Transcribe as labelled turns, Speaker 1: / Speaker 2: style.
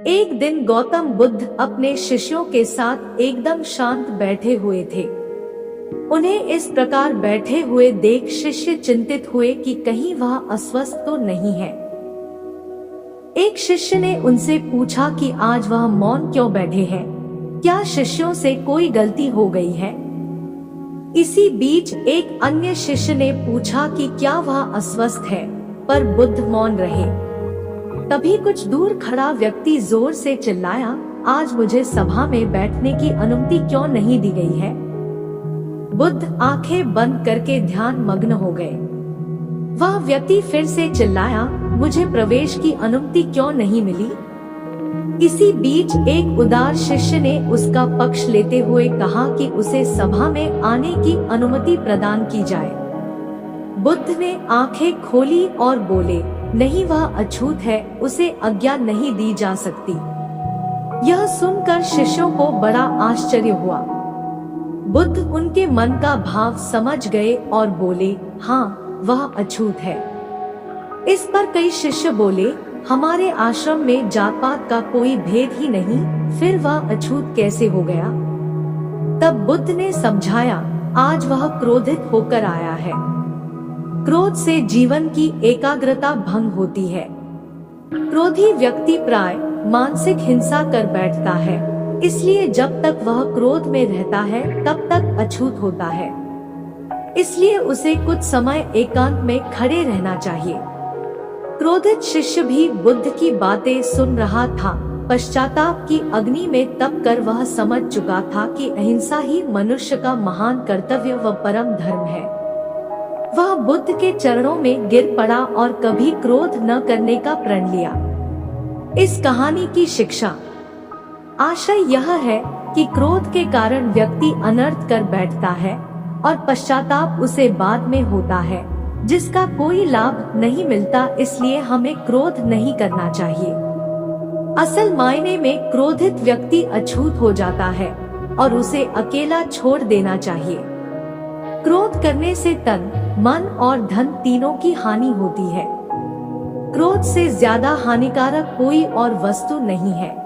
Speaker 1: एक दिन गौतम बुद्ध अपने शिष्यों के साथ एकदम शांत बैठे हुए थे। उन्हें इस प्रकार बैठे हुए देख शिष्य चिंतित हुए कि कहीं वह अस्वस्थ तो नहीं है। एक शिष्य ने उनसे पूछा कि आज वह मौन क्यों बैठे हैं? क्या शिष्यों से कोई गलती हो गई है? इसी बीच एक अन्य शिष्य ने पूछा कि क्या वह अस्वस्थ है, पर बुद्ध मौन रहे। तभी कुछ दूर खड़ा व्यक्ति जोर से चिल्लाया, आज मुझे सभा में बैठने की अनुमति क्यों नहीं दी गई है? बुद्ध आंखें बंद करके ध्यान मग्न हो गए। वह व्यक्ति फिर से चिल्लाया, मुझे प्रवेश की अनुमति क्यों नहीं मिली? इसी बीच एक उदार शिष्य ने उसका पक्ष लेते हुए कहा कि उसे सभा में आने की अनुमति प्रदान की जाए। बुद्ध ने आंखें खोली और बोले, नहीं, वह अछूत है, उसे आज्ञा नहीं दी जा सकती। यह सुनकर शिष्यों को बड़ा आश्चर्य हुआ। बुद्ध उनके मन का भाव समझ गए और बोले, हाँ, वह अछूत है। इस पर कई शिष्य बोले, हमारे आश्रम में जात पात का कोई भेद ही नहीं, फिर वह अछूत कैसे हो गया? तब बुद्ध ने समझाया, आज वह क्रोधित होकर आया है। क्रोध से जीवन की एकाग्रता भंग होती है। क्रोधी व्यक्ति प्राय मानसिक हिंसा कर बैठता है, इसलिए जब तक वह क्रोध में रहता है तब तक अछूत होता है। इसलिए उसे कुछ समय एकांत में खड़े रहना चाहिए। क्रोधित शिष्य भी बुद्ध की बातें सुन रहा था। पश्चाताप की अग्नि में तप कर वह समझ चुका था कि अहिंसा ही मनुष्य का महान कर्तव्य व परम धर्म है। वह बुद्ध के चरणों में गिर पड़ा और कभी क्रोध न करने का प्रण लिया। इस कहानी की शिक्षा आशय यह है कि क्रोध के कारण व्यक्ति अनर्थ कर बैठता है और पश्चाताप उसे बाद में होता है, जिसका कोई लाभ नहीं मिलता। इसलिए हमें क्रोध नहीं करना चाहिए। असल मायने में क्रोधित व्यक्ति अछूत हो जाता है और उसे अकेला छोड़ देना चाहिए। क्रोध करने से तन, मन और धन तीनों की हानि होती है। क्रोध से ज्यादा हानिकारक कोई और वस्तु नहीं है।